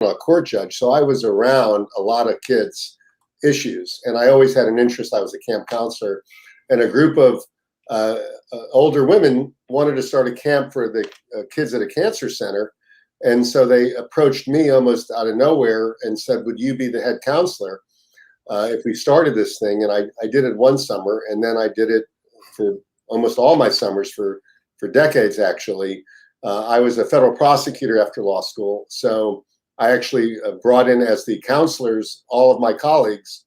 a court judge, so I was around a lot of kids' issues, and I always had an interest. I was a camp counselor, and a group of older women wanted to start a camp for the kids at a cancer center. And so they approached me almost out of nowhere and said, would you be the head counselor if we started this thing? And I did it one summer, and then I did it for almost all my summers for decades, actually. I was a federal prosecutor after law school, so I actually brought in as the counselors all of my colleagues.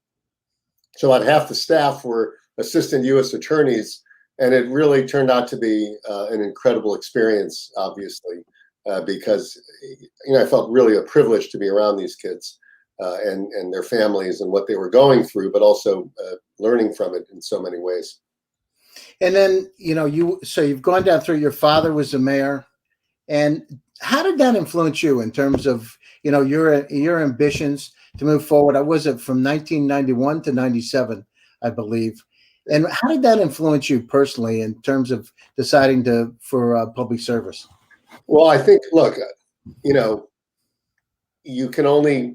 So about half the staff were assistant U.S. attorneys, and it really turned out to be an incredible experience, obviously, because I felt really a privilege to be around these kids and their families and what they were going through, but also learning from it in so many ways. And then, so you've gone down through, your father was a mayor. And how did that influence you in terms of, your ambitions to move forward? I was it from 1991 to 97, I believe. And how did that influence you personally in terms of deciding for public service? Well, I think, look, you can only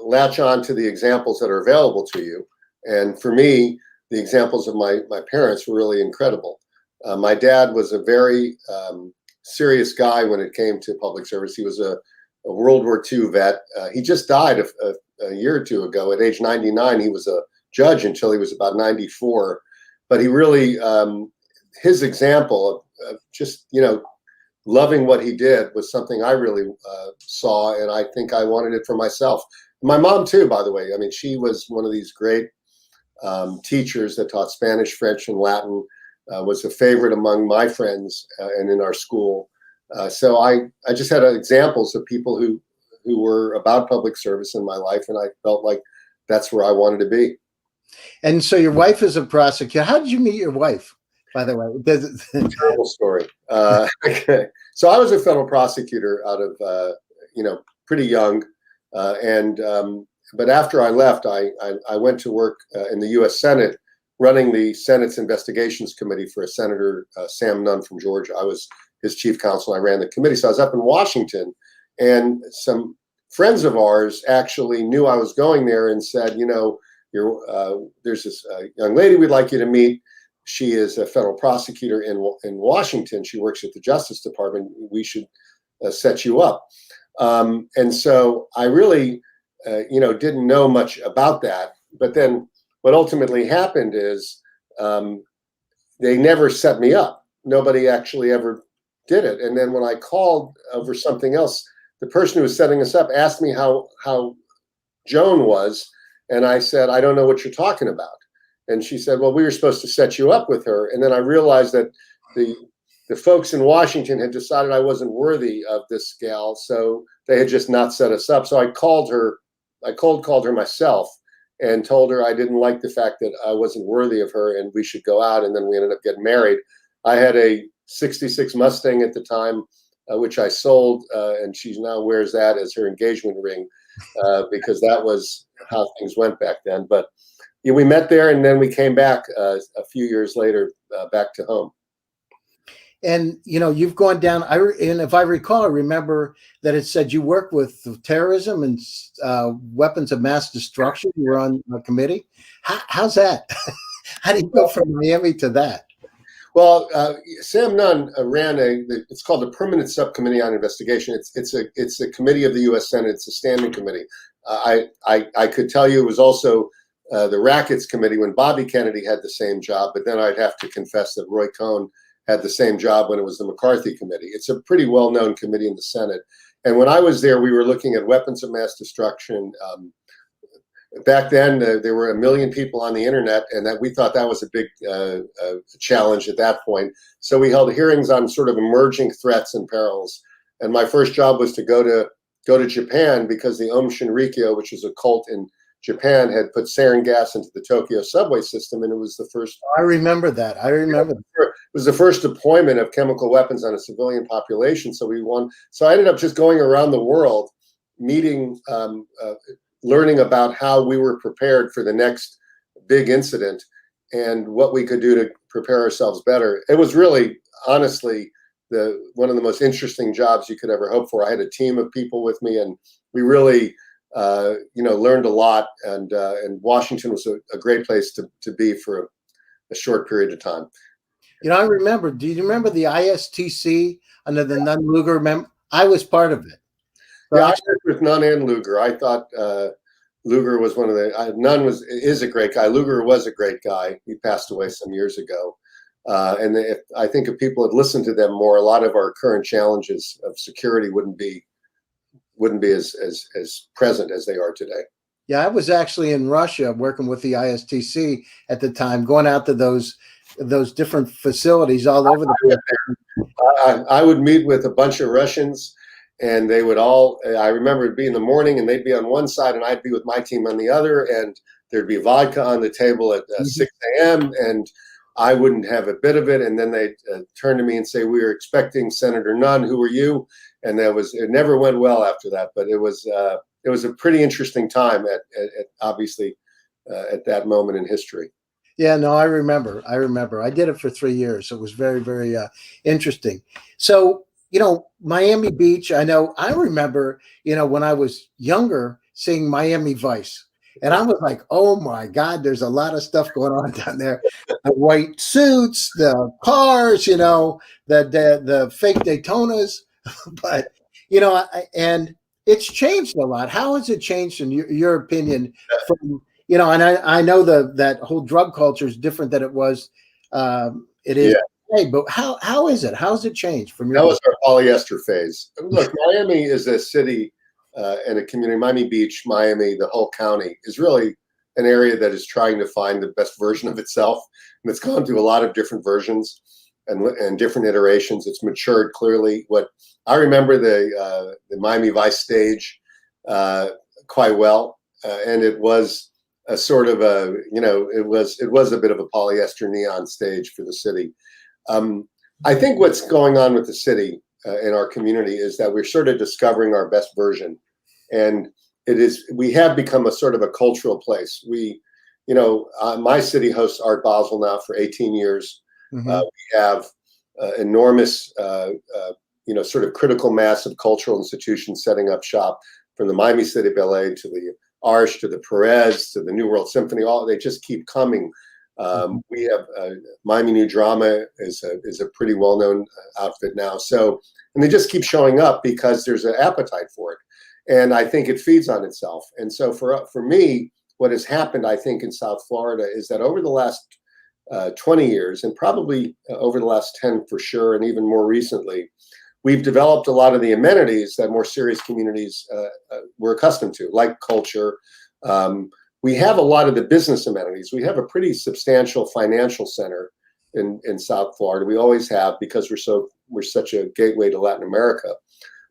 latch on to the examples that are available to you. And for me, the examples of my parents were really incredible. My dad was a very serious guy when it came to public service. He was a World War II vet. He just died a year or two ago at age 99. He was a judge until he was about 94. But he really, his example of just, loving what he did was something I really saw, and I think I wanted it for myself. My mom too, by the way. I mean, she was one of these great teachers that taught Spanish, French, and Latin, was a favorite among my friends and in our school. So I just had examples of people who were about public service in my life, and I felt like that's where I wanted to be. And so your wife is a prosecutor. How did you meet your wife, by the way? Terrible story. Okay. So I was a federal prosecutor out of, pretty young. But after I left, I went to work in the U.S. Senate, running the Senate's Investigations Committee for a Senator, Sam Nunn from Georgia. I was his chief counsel. I ran the committee. So I was up in Washington, and some friends of ours actually knew I was going there and said, there's this young lady we'd like you to meet. She is a federal prosecutor in Washington. She works at the Justice Department. We should set you up. And so I really, didn't know much about that. But then what ultimately happened is they never set me up. Nobody actually ever did it. And then when I called over something else, the person who was setting us up asked me how Joan was. And I said, I don't know what you're talking about. And she said, well, we were supposed to set you up with her. And then I realized that the folks in Washington had decided I wasn't worthy of this gal. So they had just not set us up. So I called her, I cold called her myself and told her I didn't like the fact that I wasn't worthy of her and we should go out. And then we ended up getting married. I had a 66 Mustang at the time, which I sold. And she now wears that as her engagement ring because that was how things went back then. But we met there, and then we came back a few years later back to home. And you've gone down. And if I recall, I remember that it said you work with terrorism and weapons of mass destruction. You were on a committee. How's that? How do you go from Miami to that? Well, Sam Nunn ran it's called the Permanent Subcommittee on Investigation. It's a committee of the U.S. Senate. It's a standing committee. I could tell you it was also the Rackets Committee when Bobby Kennedy had the same job, but then I'd have to confess that Roy Cohn had the same job when it was the McCarthy Committee. It's a pretty well-known committee in the Senate. And when I was there, we were looking at weapons of mass destruction. Back then, there were 1 million people on the internet, and that we thought that was a big challenge at that point. So we held hearings on sort of emerging threats and perils. And my first job was to go to Japan because the Aum Shinrikyo, which is a cult in Japan, had put sarin gas into the Tokyo subway system, and it was the first. I remember that. It was the first deployment of chemical weapons on a civilian population. So we won. So I ended up just going around the world, meeting, learning about how we were prepared for the next big incident and what we could do to prepare ourselves better. It was really, honestly, one of the most interesting jobs you could ever hope for. I had a team of people with me, and we really learned a lot, and Washington was a great place to be for a short period of time. I remember. Do you remember the ISTC under the Nunn-Lugar? I was part of it. Yeah, I worked with Nunn and Lugar. I thought Lugar was one of the Nunn is a great guy. Lugar was a great guy. He passed away some years ago. I think if people had listened to them more, a lot of our current challenges of security wouldn't be as present as they are today. Yeah, I was actually in Russia working with the ISTC at the time, going out to those different facilities all over the place. I would meet with a bunch of Russians, and they would all, I remember it'd be in the morning, and they'd be on one side, and I'd be with my team on the other, and there'd be vodka on the table at 6 a.m., and I wouldn't have a bit of it. And then they'd turn to me and say, "We were expecting Senator Nunn. Who are you?" And it never went well after that, but it was a pretty interesting time obviously at that moment in history. Yeah, no, I remember. I did it for 3 years. So it was very, very interesting. So, Miami Beach, I remember, when I was younger, seeing Miami Vice. And I was like, oh my God, there's a lot of stuff going on down there. The white suits, the cars, the fake Daytonas. But, and it's changed a lot. How has it changed in your opinion from, and I know that whole drug culture is different than it was. It is today, but how is it? How has it changed from your? That was our polyester phase. Look, Miami is a city and a community. Miami Beach, Miami, the whole county is really an area that is trying to find the best version of itself, and it's gone through a lot of different versions and different iterations. It's matured clearly. What I remember the Miami Vice stage quite well, and it was a sort of it was a bit of a polyester neon stage for the city. I think what's going on with the city in our community is that we're sort of discovering our best version, and we have become a sort of a cultural place. My city hosts Art Basel now for 18 years. Mm-hmm. We have enormous, sort of critical mass of cultural institutions setting up shop, from the Miami City Ballet to the Arch to the Perez to the New World Symphony. They just keep coming. We have Miami New Drama is a pretty well-known outfit now. So, and they just keep showing up because there's an appetite for it, and I think it feeds on itself. And so for me, what has happened, I think, in South Florida is that over the last 20 years, and probably over the last 10 for sure, and even more recently, we've developed a lot of the amenities that more serious communities were accustomed to, like culture. We have a lot of the business amenities. We have a pretty substantial financial center in South Florida. We always have, because we're such a gateway to Latin America.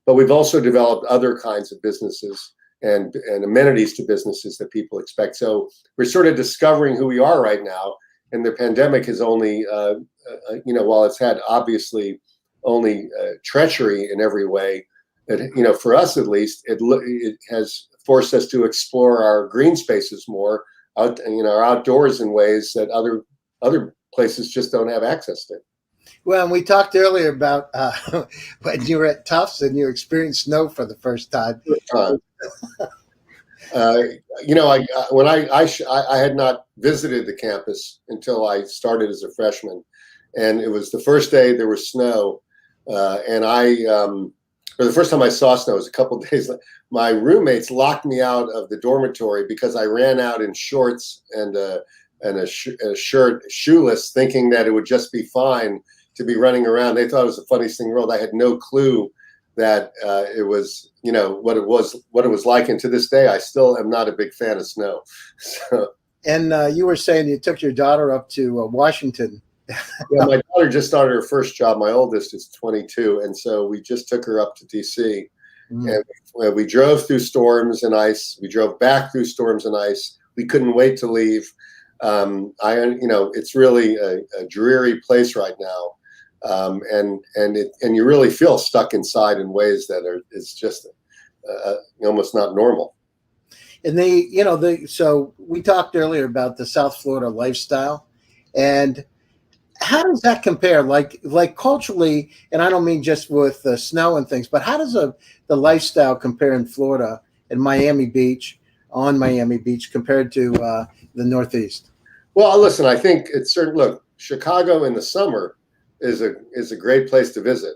But we've also developed other kinds of businesses and amenities to businesses that people expect. So we're sort of discovering who we are right now. And the pandemic has only, while it's had obviously only treachery in every way, that, for us at least, it has forced us to explore our green spaces more, our outdoors in ways that other places just don't have access to. Well, and we talked earlier about when you were at Tufts and you experienced snow for the first time. When I had not visited the campus until I started as a freshman, and it was the first day there was snow, or the first time I saw snow was a couple of days. My roommates locked me out of the dormitory because I ran out in shorts and a shirt, shoeless, thinking that it would just be fine to be running around. They thought it was the funniest thing in the world. I had no clue that it was, what it was like. And to this day, I still am not a big fan of snow. So. And you were saying you took your daughter up to Washington. Yeah, my daughter just started her first job. My oldest is 22. And so we just took her up to DC. Mm. And we drove through storms and ice. We drove back through storms and ice. We couldn't wait to leave. It's really a dreary place right now. And you really feel stuck inside in ways that is just almost not normal. And so we talked earlier about the South Florida lifestyle, and how does that compare, like culturally? And I don't mean just with the snow and things, but how does the lifestyle compare in Florida in Miami Beach, on Miami Beach, compared to the Northeast? Well, listen, I think it's certain. Look, Chicago in the summer is a great place to visit.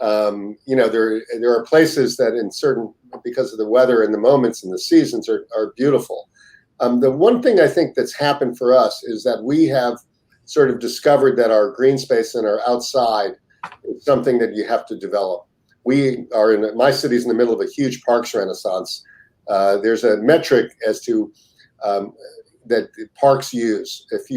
There are places that in certain, because of the weather and the moments and the seasons, are beautiful. The one thing I think that's happened for us is that we have sort of discovered that our green space and our outside is something that you have to develop. We are my city's in the middle of a huge parks renaissance. There's a metric as to that parks use. If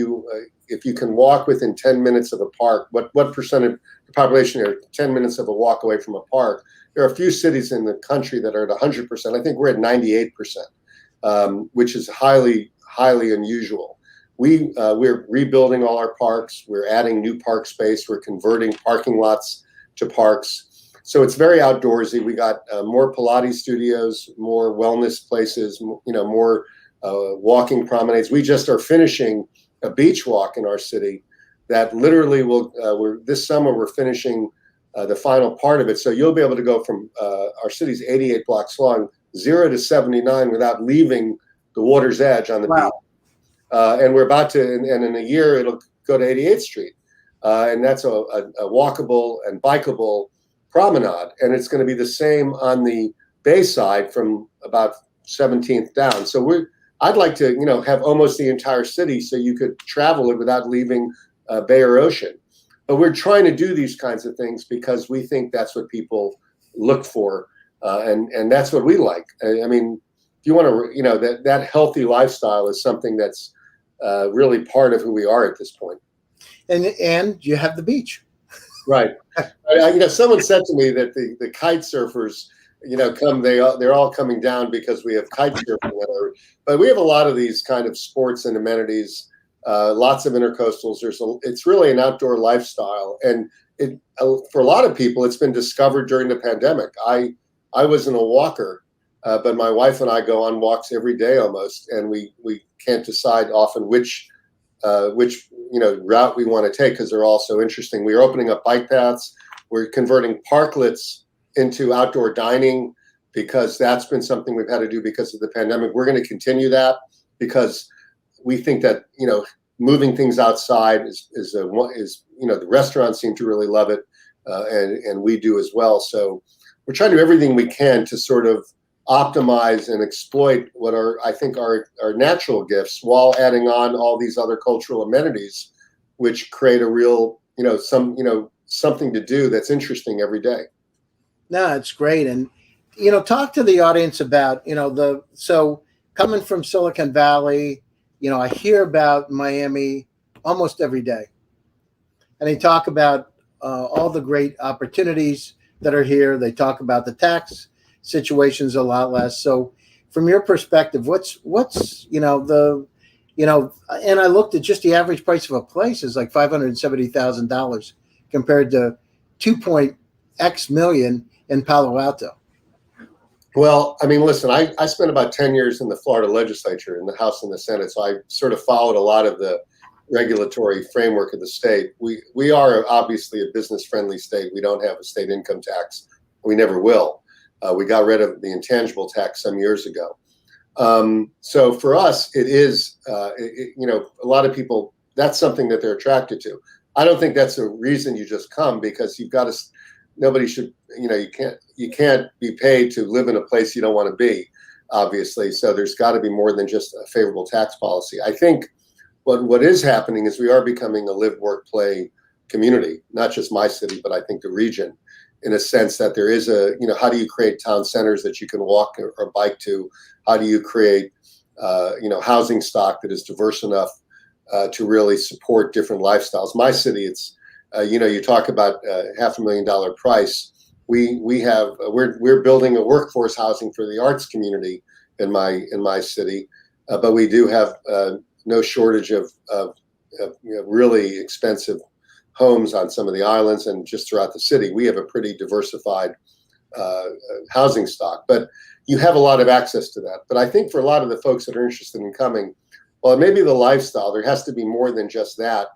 you can walk within 10 minutes of a park, what percent of the population are 10 minutes of a walk away from a park? There are a few cities in the country that are at 100%. I think we're at 98%, which is highly, highly unusual. We're rebuilding all our parks. We're adding new park space. We're converting parking lots to parks. So it's very outdoorsy. We got more Pilates studios, more wellness places, more walking promenades. We just are finishing a beach walk in our city that literally this summer we're finishing the final part of it. So you'll be able to go from our city's 88 blocks long, 0 to 79 without leaving the water's edge on the beach. And we're about to, and in a year, it'll go to 88th Street. And that's a walkable and bikeable promenade. And it's going to be the same on the bay side from about 17th down. So I'd like to, have almost the entire city so you could travel it without leaving bay or ocean. But we're trying to do these kinds of things because we think that's what people look for. And that's what we like. I mean, if you want to, that healthy lifestyle is something that's really part of who we are at this point. And you have the beach. Right. Someone said to me that the kite surfers, they're all coming down because we have kite surfing. But we have a lot of these kind of sports and amenities, lots of intercoastals. It's really an outdoor lifestyle. And for a lot of people, it's been discovered during the pandemic. I wasn't a walker, but my wife and I go on walks every day almost, and we can't decide often which route we want to take because they're all so interesting. We're opening up bike paths. We're converting parklets into outdoor dining because that's been something we've had to do because of the pandemic. We're going to continue that because we think that moving things outside is the restaurants seem to really love it, and we do as well. So we're trying to do everything we can to sort of optimize and exploit what I think are natural gifts while adding on all these other cultural amenities, which create a real, something to do that's interesting every day. No, it's great. And, talk to the audience about, so coming from Silicon Valley, I hear about Miami almost every day. And they talk about all the great opportunities that are here. They talk about the tax situations a lot less. So from your perspective, what's and I looked at just the average price of a place is like $570,000 compared to 2.x million in Palo Alto. Well, I mean, listen, I spent about 10 years in the Florida legislature, in the House and the Senate, so I sort of followed a lot of the regulatory framework of the state. We are obviously a business-friendly state. We don't have a state income tax. We never will. We got rid of the intangible tax some years ago. So for us, it is, a lot of people, that's something that they're attracted to. I don't think that's a reason you just come because you've got to, nobody should, you can't be paid to live in a place you don't want to be, obviously. So there's got to be more than just a favorable tax policy. I think what is happening is we are becoming a live, work, play community, not just my city, but I think the region, in a sense that there is how do you create town centers that you can walk or bike to? How do you create, housing stock that is diverse enough to really support different lifestyles? My city, it's, you talk about $500,000 price. We're building a workforce housing for the arts community in my city, but we do have no shortage of really expensive homes on some of the islands and just throughout the city. We have a pretty diversified housing stock, but you have a lot of access to that. But I think for a lot of the folks that are interested in coming, well, it may be the lifestyle. There has to be more than just that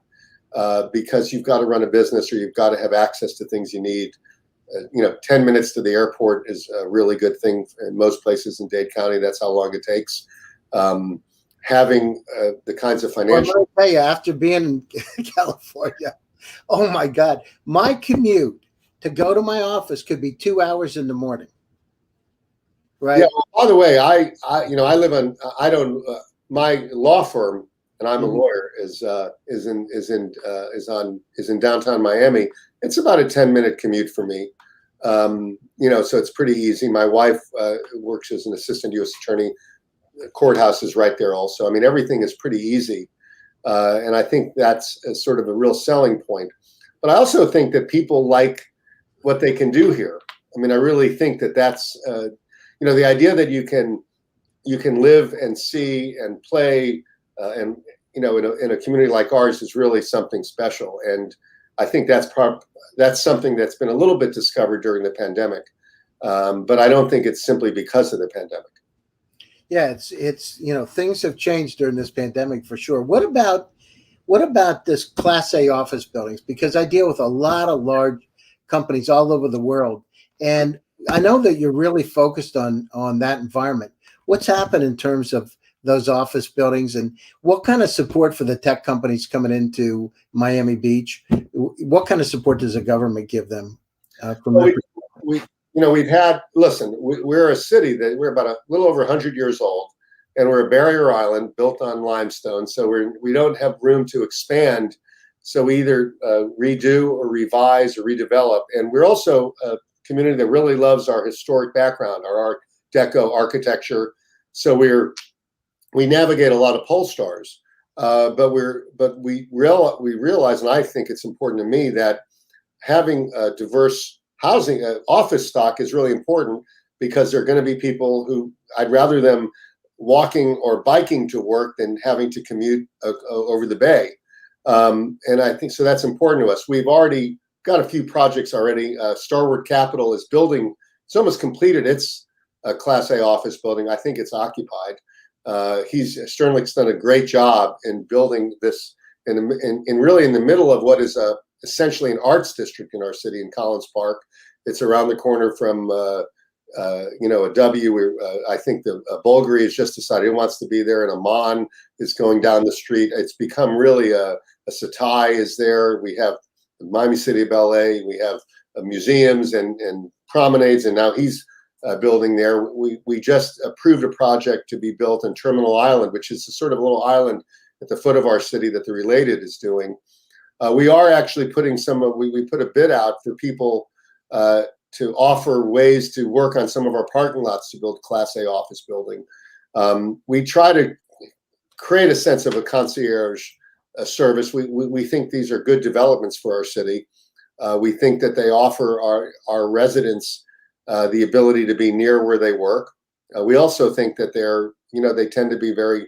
because you've got to run a business or you've got to have access to things you need 10 minutes to the airport is a really good thing in most places in Dade County. That's how long it takes. Having the kinds of financial. Well, I'll tell you, after being in California, oh my God, my commute to go to my office could be 2 hours in the morning. Right. Yeah. By the way, I live on. I don't. My law firm, and I'm a lawyer, is in downtown Miami. It's about a 10-minute commute for me. So it's pretty easy. My wife works as an assistant U.S. attorney. The courthouse is right there also. I mean, everything is pretty easy. And I think that's sort of a real selling point. But I also think that people like what they can do here. I mean, I really think that that's, the idea that you can live and see and play in a community like ours is really something special. And I think that's something that's been a little bit discovered during the pandemic. But I don't think it's simply because of the pandemic. Yeah, it's things have changed during this pandemic for sure. What about this Class A office buildings? Because I deal with a lot of large companies all over the world, and I know that you're really focused on that environment. What's happened in terms of those office buildings, and what kind of support for the tech companies coming into Miami Beach? What kind of support does the government give them? We've had, we're a city that we're about a little over 100 years old, and we're a barrier island built on limestone. So we don't have room to expand. So we either redo or revise or redevelop. And we're also a community that really loves our historic background, our Art Deco architecture. So we navigate a lot of pole stars, but we realize, and I think it's important to me, that having a diverse housing office stock is really important, because there are going to be people who I'd rather them walking or biking to work than having to commute over the bay. And I think so that's important to us. We've already got a few projects already. Starwood Capital is building, it's almost completed its Class A office building. I think it's occupied. Sternlicht's done a great job in building this in really in the middle of what is essentially an arts district in our city in Collins Park. It's around the corner from a W. I think the Bulgari has just decided it wants to be there, and Amman is going down the street. It's become really a Satai is there. We have the Miami City Ballet. We have museums and promenades, and now he's building there. We just approved a project to be built in Terminal Island, which is a sort of a little island at the foot of our city that the Related is doing. We are actually putting we put a bid out for people to offer ways to work on some of our parking lots to build Class A office building. We try to create a sense of a concierge service. We think these are good developments for our city. We think that they offer our residents the ability to be near where they work. We also think that they tend to be very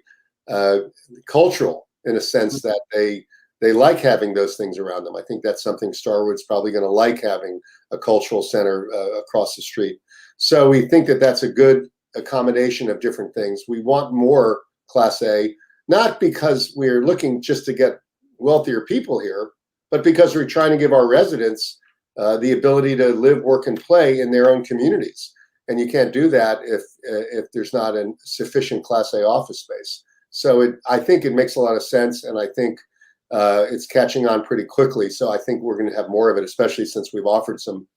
cultural, in a sense that they like having those things around them. I think that's something Starwood's probably going to like, having a cultural center across the street. So we think that that's a good accommodation of different things. We want more Class A, not because we're looking just to get wealthier people here, but because we're trying to give our residents the ability to live, work, and play in their own communities. And you can't do that if there's not a sufficient Class A office space. So I think it makes a lot of sense, and I think it's catching on pretty quickly. So I think we're going to have more of it, especially since we've offered some.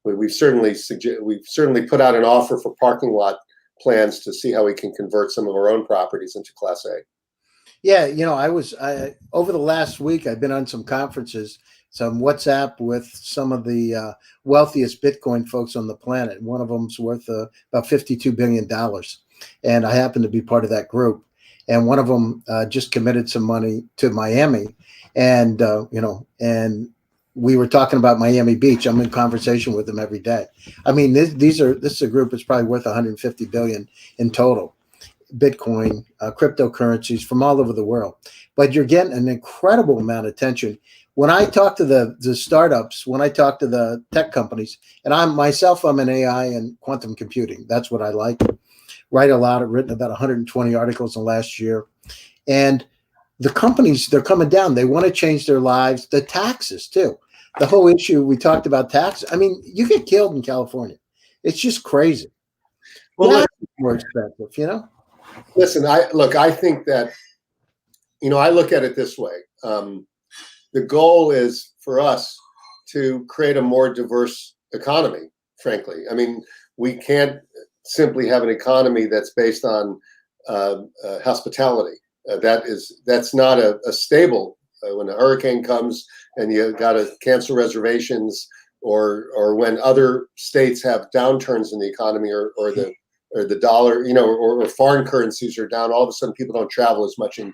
We've certainly put out an offer for parking lot plans to see how we can convert some of our own properties into Class A. Yeah, I over the last week, I've been on some conferences, some WhatsApp with some of the wealthiest Bitcoin folks on the planet. One of them's worth about $52 billion. And I happen to be part of that group. And one of them just committed some money to Miami. And, and we were talking about Miami Beach. I'm in conversation with them every day. I mean, this is a group that's probably worth 150 billion in total. Bitcoin, cryptocurrencies from all over the world. But you're getting an incredible amount of attention. When I talk to the startups, when I talk to the tech companies, and I'm in AI and quantum computing. That's what I like. Write a lot. I've written about 120 articles in the last year. And the companies, they're coming down. They want to change their lives. The taxes too. the whole issue we talked about tax. I mean, you get killed in California. It's just crazy. Well, Gas is more expensive, you know? listen, I think that, I look at it this way. The goal is for us to create a more diverse economy, frankly. I mean, we can't simply have an economy that's based on hospitality. That's not a stable. When a hurricane comes and you got to cancel reservations, or when other states have downturns in the economy, or the dollar, or foreign currencies are down, all of a sudden people don't travel as much, and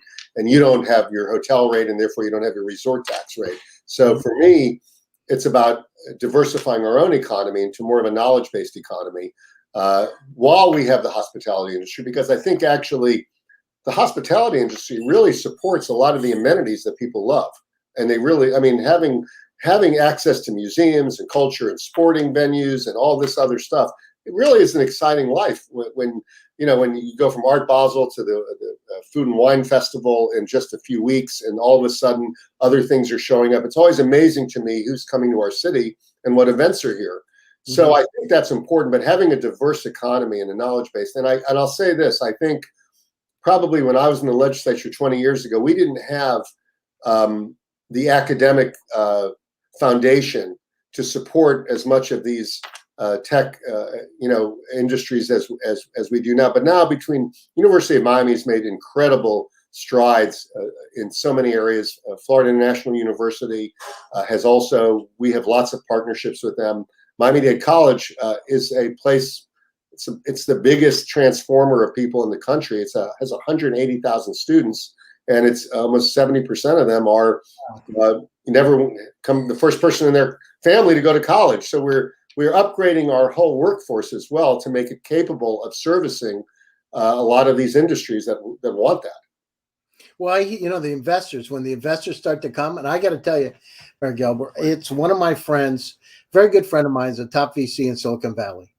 you don't have your hotel rate, and therefore you don't have your resort tax rate. So for me, it's about diversifying our own economy into more of a knowledge-based economy, while we have the hospitality industry, because I think actually the hospitality industry really supports a lot of the amenities that people love. And they really, I mean, having access to museums and culture and sporting venues and all this other stuff, it really is an exciting life when you go from Art Basel to the Food and Wine Festival in just a few weeks, and all of a sudden other things are showing up. It's always amazing to me who's coming to our city and what events are here. Mm-hmm. So I think that's important, but having a diverse economy and a knowledge base, and I'll say this, I think probably when I was in the legislature 20 years ago, we didn't have the academic foundation to support as much of these tech, industries as we do now. But now, between University of Miami's made incredible strides in so many areas. Florida International University we have lots of partnerships with them. Miami-Dade College is a place. It's the biggest transformer of people in the country. It has 180,000 students, and it's almost 70% of them are never come the first person in their family to go to college. So we're upgrading our whole workforce as well to make it capable of servicing a lot of these industries that want that. Well, the investors, when the investors start to come, and I got to tell you, Mayor Gelber, it's one of my friends, very good friend of mine, is a top VC in Silicon Valley.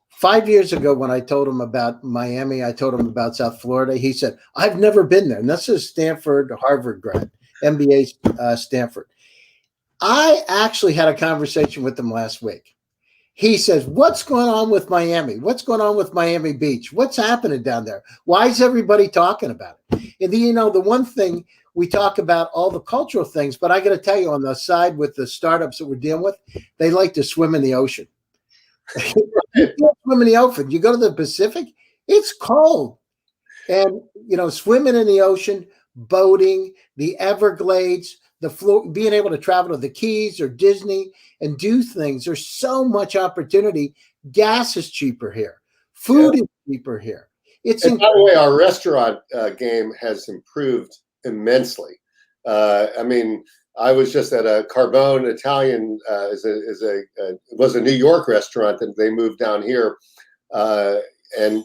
5 years ago, when I told him about Miami, I told him about South Florida. He said, I've never been there. And that's a Stanford, Harvard grad, MBA, Stanford. I actually had a conversation with him last week. He says, what's going on with Miami? What's going on with Miami Beach? What's happening down there? Why is everybody talking about it? And the one thing we talk about, all the cultural things, but I got to tell you, on the side with the startups that we're dealing with, they like to swim in the ocean. You can't swim in the ocean. You go to the Pacific, it's cold. And, swimming in the ocean, boating, the Everglades, being able to travel to the Keys or Disney and do things. There's so much opportunity. Gas is cheaper here. Food is cheaper here. And by the way, our restaurant game has improved immensely. I was just at a Carbone Italian, was a New York restaurant that they moved down here, and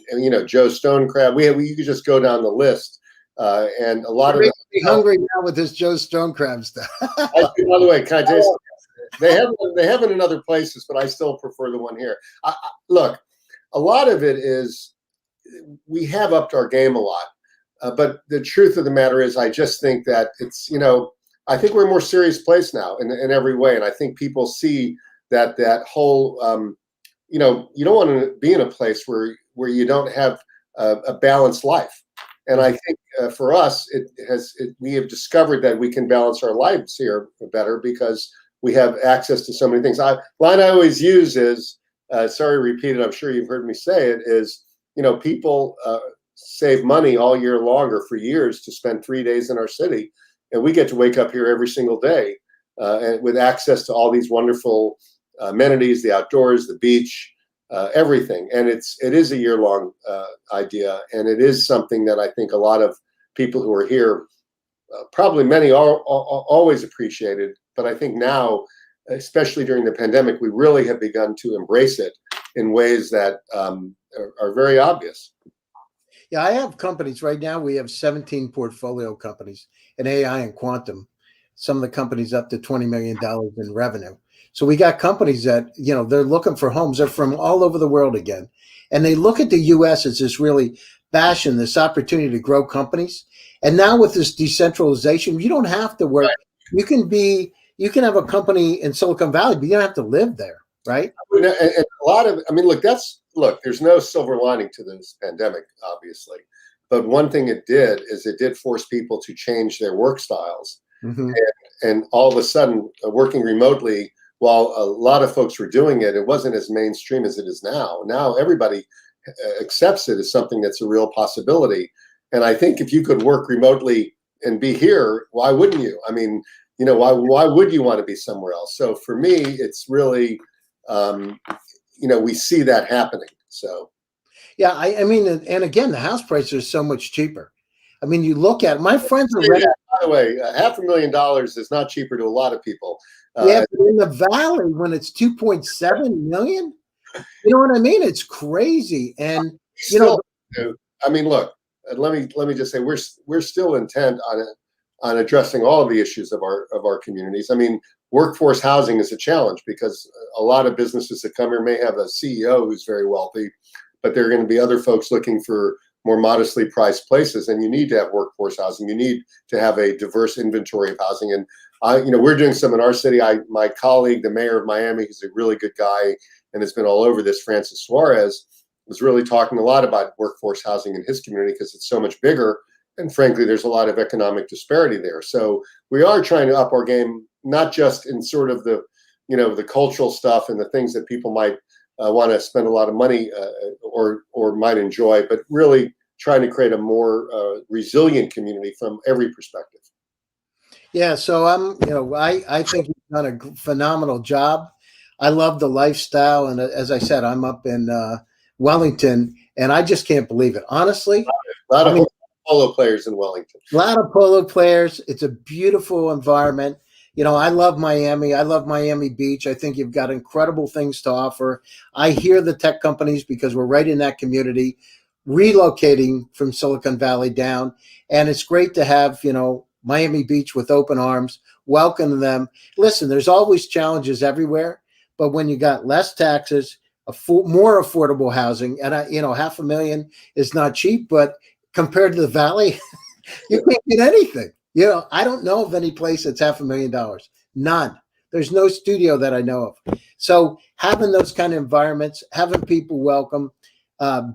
Joe Stone Crab. You could just go down the list, and a lot of them hungry now with this Joe Stone Crab stuff. By the way, can I taste? They have it in other places, but I still prefer the one here. Look, a lot of it is we have upped our game a lot, but the truth of the matter is, I just think that it's I think we're in a more serious place now in every way. And I think people see that whole, you don't want to be in a place where you don't have a balanced life. And I think for us, we have discovered that we can balance our lives here better because we have access to so many things. Line I always use is, sorry to repeat it, I'm sure you've heard me say it, is, people save money all year long or for years to spend 3 days in our city. And we get to wake up here every single day and with access to all these wonderful amenities, the outdoors, the beach, everything. And it is a year-long idea. And it is something that I think a lot of people who are here, probably many always appreciated. But I think now, especially during the pandemic, we really have begun to embrace it in ways that are very obvious. Yeah, I have companies right now. We have 17 portfolio companies in AI and quantum. Some of the companies up to $20 million in revenue. So we got companies that, they're looking for homes. They're from all over the world again. And they look at the U.S. as this really bastion, this opportunity to grow companies. And now with this decentralization, you don't have to work. Right. You can be you can have a company in Silicon Valley, but you don't have to live there, right? And a lot of, I mean, look, there's no silver lining to this pandemic, obviously. But one thing it did is it did force people to change their work styles. Mm-hmm. And all of a sudden, working remotely, while a lot of folks were doing it, it wasn't as mainstream as it is now. Now everybody accepts it as something that's a real possibility. And I think if you could work remotely and be here, why wouldn't you? I mean, you know, why would you want to be somewhere else? So for me, it's really, you know, we see that happening. So. Yeah, I mean, and again, the house prices are so much cheaper. I mean, you look at my friends are renting. By the way, $500,000 is not cheaper to a lot of people. Yeah, but in the Valley, when it's 2.7 million, you know what I mean? It's crazy. And you know, I mean, look, let me just say we're still intent on addressing all of the issues of our communities. I mean, workforce housing is a challenge because a lot of businesses that come here may have a CEO who's very wealthy, but there are going to be other folks looking for more modestly priced places, and you need to have workforce housing. You need to have a diverse inventory of housing. And you know, we're doing some in our city. My colleague, the mayor of Miami, who's a really good guy and has been all over this, Francis Suarez, was really talking a lot about workforce housing in his community because it's so much bigger. And frankly, there's a lot of economic disparity there. So we are trying to up our game, not just in sort of the, you know, the cultural stuff and the things that people might want to spend a lot of money or might enjoy, but really trying to create a more resilient community from every perspective. Yeah, so I think you've done a phenomenal job. I love the lifestyle, and as I said, I'm up in Wellington, and I just can't believe it. Honestly, a lot of polo players in Wellington. A lot of polo players. It's a beautiful environment. You know, I love Miami. I love Miami Beach. I think you've got incredible things to offer. I hear the tech companies, because we're right in that community, relocating from Silicon Valley down. And it's great to have, you know, Miami Beach with open arms, welcome them. Listen, there's always challenges everywhere, but when you got less taxes, more affordable housing, and $500,000 is not cheap, but compared to the Valley, you can't get anything. You know, I don't know of any place that's $500,000. None. There's no studio that I know of. So having those kind of environments, having people welcome,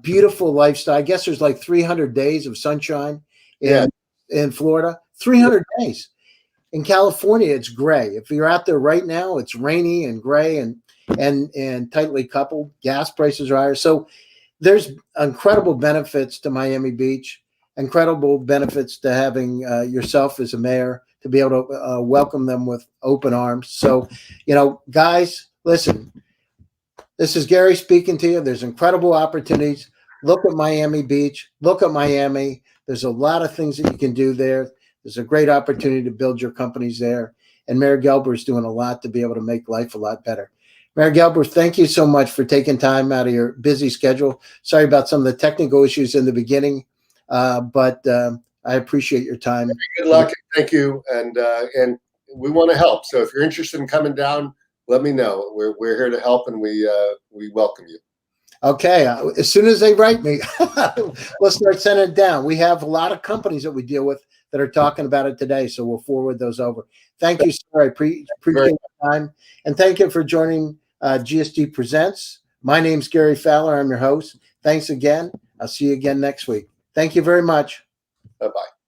beautiful lifestyle. I guess there's like 300 days of sunshine in Florida. 300 days. In California, it's gray. If you're out there right now, it's rainy and gray and tightly coupled. Gas prices are higher. So there's incredible benefits to Miami Beach. Incredible benefits to having yourself as a mayor to be able to welcome them with open arms. So, you know, guys, listen, this is Gary speaking to you. There's incredible opportunities. Look at Miami Beach. Look at Miami. There's a lot of things that you can do there. There's a great opportunity to build your companies there. And Mayor Gelber is doing a lot to be able to make life a lot better. Mayor Gelber, thank you so much for taking time out of your busy schedule. Sorry about some of the technical issues in the beginning. But I appreciate your time. Good luck. And thank you. And we want to help. So if you're interested in coming down, let me know. We're here to help, and we welcome you. Okay. As soon as they write me, we'll start sending it down. We have a lot of companies that we deal with that are talking about it today. So we'll forward those over. Thank you, sir. I appreciate the time. And thank you for joining GSD Presents. My name's Gary Fowler. I'm your host. Thanks again. I'll see you again next week. Thank you very much. Bye-bye.